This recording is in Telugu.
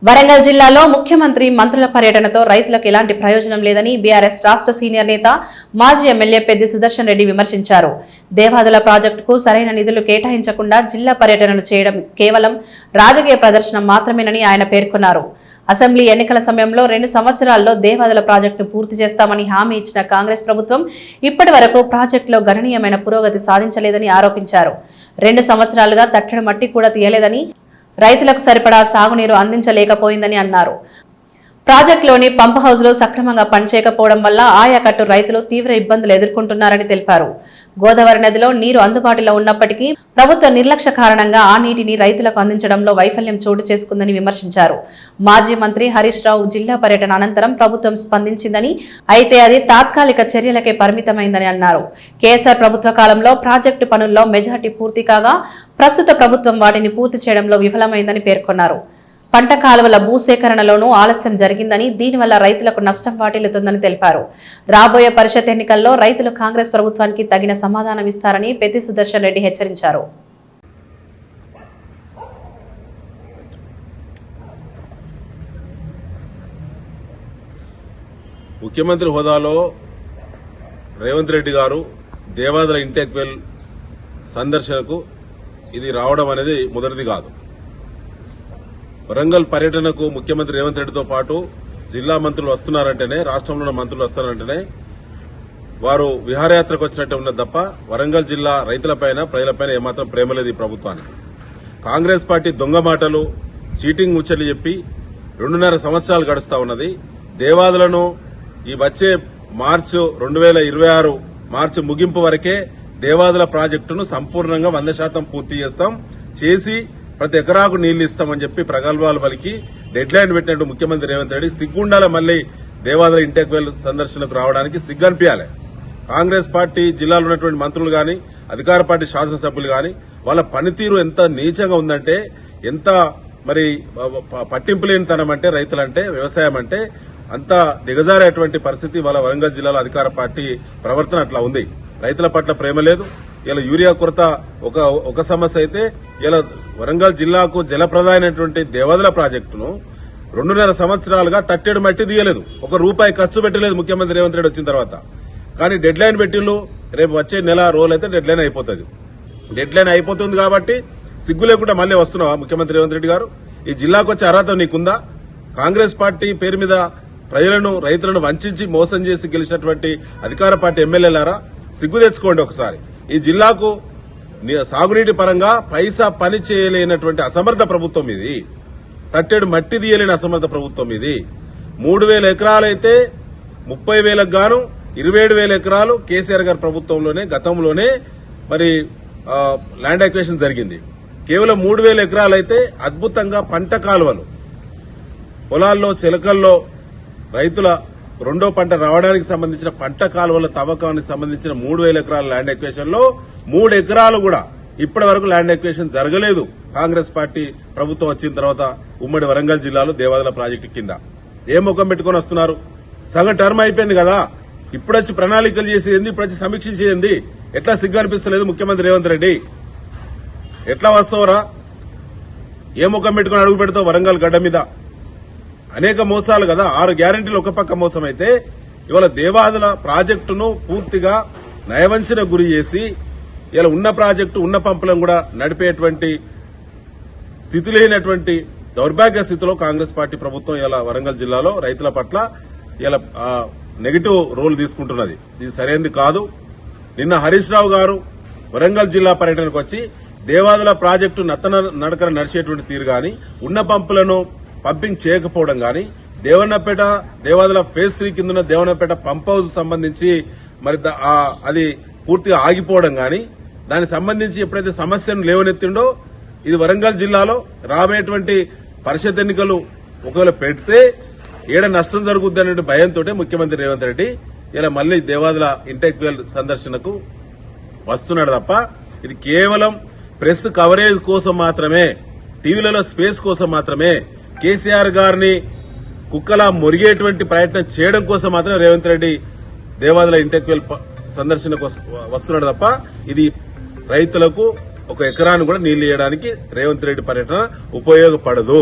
వరంగల్ జిల్లాలో ముఖ్యమంత్రి మంత్రుల పర్యటనతో రైతులకు ఎలాంటి ప్రయోజనం లేదని బీఆర్ఎస్ రాష్ట్ర సీనియర్ నేత మాజీ ఎమ్మెల్యే పెద్ది సుదర్శన్ రెడ్డి విమర్శించారు. దేవాదుల ప్రాజెక్టుకు సరైన నిధులు కేటాయించకుండా జిల్లా పర్యటనలు చేయడం కేవలం రాజకీయ ప్రదర్శన మాత్రమేనని ఆయన పేర్కొన్నారు. అసెంబ్లీ ఎన్నికల సమయంలో 2 సంవత్సరాల్లో దేవాదుల ప్రాజెక్టును పూర్తి చేస్తామని హామీ ఇచ్చిన కాంగ్రెస్ ప్రభుత్వం ఇప్పటి వరకు ప్రాజెక్టులో గణనీయమైన పురోగతి సాధించలేదని ఆరోపించారు. 2 సంవత్సరాలుగా తట్టడి మట్టి కూడా తీయలేదని, రైతులకు సరిపడా సాగునీరు అందించలేకపోయిందని అన్నారు. ప్రాజెక్టులోని పంప్ హౌజ్లు సక్రమంగా పనిచేయకపోవడం వల్ల ఆయకట్టు రైతులు తీవ్ర ఇబ్బందులు ఎదుర్కొంటున్నారని తెలిపారు. గోదావరి నదిలో నీరు అందుబాటులో ఉన్నప్పటికీ ప్రభుత్వ నిర్లక్ష్య కారణంగా ఆ నీటిని రైతులకు అందించడంలో వైఫల్యం చోటు చేసుకుందని విమర్శించారు. మాజీ మంత్రి హరీష్ రావు జిల్లా పర్యటన అనంతరం ప్రభుత్వం స్పందించిందని, అయితే అది తాత్కాలిక చర్యలకే పరిమితమైందని అన్నారు. కేసీఆర్ ప్రభుత్వ కాలంలో ప్రాజెక్టు పనుల్లో మెజార్టీ పూర్తి కాగా ప్రస్తుత ప్రభుత్వం వాటిని పూర్తి చేయడంలో విఫలమైందని పేర్కొన్నారు. పంట కాలువల భూసేకరణలోనూ ఆలస్యం జరిగిందని, దీనివల్ల రైతులకు నష్టం వాటిల్లుతుందని తెలిపారు. రాబోయే పరిషత్ ఎన్నికల్లో రైతులు కాంగ్రెస్ ప్రభుత్వానికి తగిన సమాధానం ఇస్తారని పెద్ది సుదర్శన్ రెడ్డి హెచ్చరించారు. ముఖ్యమంత్రి హోదాలో రేవంత్ రెడ్డి గారు దేవాదుల ఇంటెక్ వెల్ సందర్శనకు ఇది రావడం అనేది మొదటిది కాదు. వరంగల్ పర్యటనకు ముఖ్యమంత్రి రేవంత్ రెడ్డితో పాటు జిల్లా మంత్రులు వస్తున్నారంటేనే, రాష్ట్రంలో ఉన్న మంత్రులు వస్తున్నారంటేనే వారు విహారయాత్రకు వచ్చినట్టే ఉన్నది తప్ప వరంగల్ జిల్లా రైతులపైన, ప్రజలపైన ఏమాత్రం ప్రేమ లేదు ఈ ప్రభుత్వానికి. కాంగ్రెస్ పార్టీ దొంగ మాటలు, చీటింగ్ ముచ్చట్లు చెప్పి 2.5 సంవత్సరాలు గడుస్తా ఉన్నది. దేవాదులను ఈ వచ్చే మార్చి 2026 మార్చి ముగింపు వరకే దేవాదుల ప్రాజెక్టును సంపూర్ణంగా 100% పూర్తి చేసి ప్రతి ఎకరాకు నీళ్లు ఇస్తామని చెప్పి ప్రగల్భాలు పలికి డెడ్ లైన్ పెట్టినట్టు ముఖ్యమంత్రి రేవంత్ రెడ్డి సిగ్గుండాల మళ్లీ దేవాదుల ఇంటెక్ వెల్ సందర్శనకు రావడానికి సిగ్గనిపించాలి. కాంగ్రెస్ పార్టీ జిల్లాలో ఉన్నటువంటి మంత్రులు గాని, అధికార పార్టీ శాసనసభ్యులు గాని వాళ్ళ పనితీరు ఎంత నీచంగా ఉందంటే, ఎంత మరి పట్టింపు లేని తనం అంటే, రైతులంటే, వ్యవసాయం అంటే అంత దిగజారేటువంటి పరిస్థితి వాళ్ళ వరంగల్ జిల్లాలో అధికార పార్టీ ప్రవర్తన అట్లా ఉంది. రైతుల పట్ల ప్రేమ లేదు. ఇలా యూరియా కొరత ఒక సమస్య అయితే, ఇలా వరంగల్ జిల్లాకు జలప్రదాయమైనటువంటి దేవాదుల ప్రాజెక్టును 2.5 సంవత్సరాలుగా తట్టెడు మట్టి తీయలేదు. ₹1 ఖర్చు పెట్టలేదు ముఖ్యమంత్రి రేవంత్ రెడ్డి వచ్చిన తర్వాత. కానీ డెడ్ లైన్ పెట్టిళ్ళు, రేపు వచ్చే నెల రోజులైతే డెడ్ లైన్ అయిపోతుంది. డెడ్ లైన్ అయిపోతుంది కాబట్టి సిగ్గు లేకుండా మళ్లీ వస్తున్నావా ముఖ్యమంత్రి రేవంత్ రెడ్డి గారు? ఈ జిల్లాకు వచ్చే అర్హత నీకుందా? కాంగ్రెస్ పార్టీ పేరు మీద ప్రజలను, రైతులను వంచి మోసం చేసి గెలిచినటువంటి అధికార పార్టీ ఎమ్మెల్యేలారా, సిగ్గు తెచ్చుకోండి ఒకసారి. ఈ జిల్లాకు సాగునీటి పరంగా పైసా పని చేయలేనటువంటి అసమర్థ ప్రభుత్వం ఇది. తట్టెడు మట్టి తీయలేని అసమర్థ ప్రభుత్వం ఇది. 3,000 ఎకరాలైతే 30,000కు గాను 27,000 ఎకరాలు కేసీఆర్ గారి ప్రభుత్వంలోనే, గతంలోనే మరి ల్యాండ్ అక్విజిషన్ జరిగింది. కేవలం 3,000 ఎకరాలైతే అద్భుతంగా పంట కాలువలు, పొలాల్లో, చిలకల్లో రైతుల రెండో పంట రావడానికి సంబంధించిన పంట కాలువల తవ్వకానికి సంబంధించిన 3,000 ఎకరాల ల్యాండ్ ఎక్వేషన్ లో 3 ఎకరాలు కూడా ఇప్పటి వరకు ల్యాండ్ ఎక్వేషన్ జరగలేదు. కాంగ్రెస్ పార్టీ ప్రభుత్వం వచ్చిన తర్వాత ఉమ్మడి వరంగల్ జిల్లాలో దేవాదుల ప్రాజెక్టు కింద ఏ ముఖం పెట్టుకుని వస్తున్నారు? సగం టర్మ్ అయిపోయింది కదా, ఇప్పుడొచ్చి ప్రణాళికలు చేసేది, ఇప్పుడొచ్చి సమీక్షించేది. ఎట్లా సిగ్గు అనిపిస్తలేదు ముఖ్యమంత్రి రేవంత్ రెడ్డి? ఎట్లా వస్తావురా? ఏ ముఖం పెట్టుకుని అడుగు పెడతావు వరంగల్ గడ్డ మీద? అనేక మోసాలు కదా, 6 గ్యారెంటీలు ఒక పక్క మోసం అయితే, ఇవాళ దేవాదుల ప్రాజెక్టును పూర్తిగా నయవంచన గురి చేసి ఇలా ఉన్న ప్రాజెక్టు, ఉన్న పంపులను కూడా నడిపేటువంటి స్థితి లేనటువంటి దౌర్భాగ్య స్థితిలో కాంగ్రెస్ పార్టీ ప్రభుత్వం ఇలా వరంగల్ జిల్లాలో రైతుల పట్ల ఇలా నెగిటివ్ రోల్ తీసుకుంటున్నది. ఇది సరైనది కాదు. నిన్న హరీష్ రావు గారు వరంగల్ జిల్లా పర్యటనకు వచ్చి దేవాదుల ప్రాజెక్టు నడకన నడిచేటువంటి తీరు గాని, ఉన్న పంపులను పంపింగ్ చేయకపోవడం గాని, దేవాదుల ఫేజ్ 3 కింద దేవన్నపేట పంప్ హౌస్ సంబంధించి మరి అది పూర్తిగా ఆగిపోవడం గాని, దానికి సంబంధించి ఎప్పుడైతే సమస్యను లేవనెత్తిండో, ఇది వరంగల్ జిల్లాలో రాబోయేటువంటి పరిషత్ ఎన్నికలు ఒకవేళ పెడితే ఏడ నష్టం జరుగుద్ది అనే భయంతో ముఖ్యమంత్రి రేవంత్ రెడ్డి ఇలా మళ్లీ దేవాదుల ఇంటెక్ వెల్ సందర్శనకు వస్తున్నాడు తప్ప, ఇది కేవలం ప్రెస్ కవరేజ్ కోసం మాత్రమే, టీవీలలో స్పేస్ కోసం మాత్రమే, కేసీఆర్ గారిని కుక్కలా మురిగేటువంటి ప్రయత్నం చేయడం కోసం మాత్రమే రేవంత్ రెడ్డి దేవాదుల ఇంటెక్ వెల్ సందర్శనకు వస్తున్నాడు తప్ప, ఇది రైతులకు 1 ఎకరాన్ని కూడా నీళ్లు ఇవ్వడానికి రేవంత్ రెడ్డి పర్యటన ఉపయోగపడదు.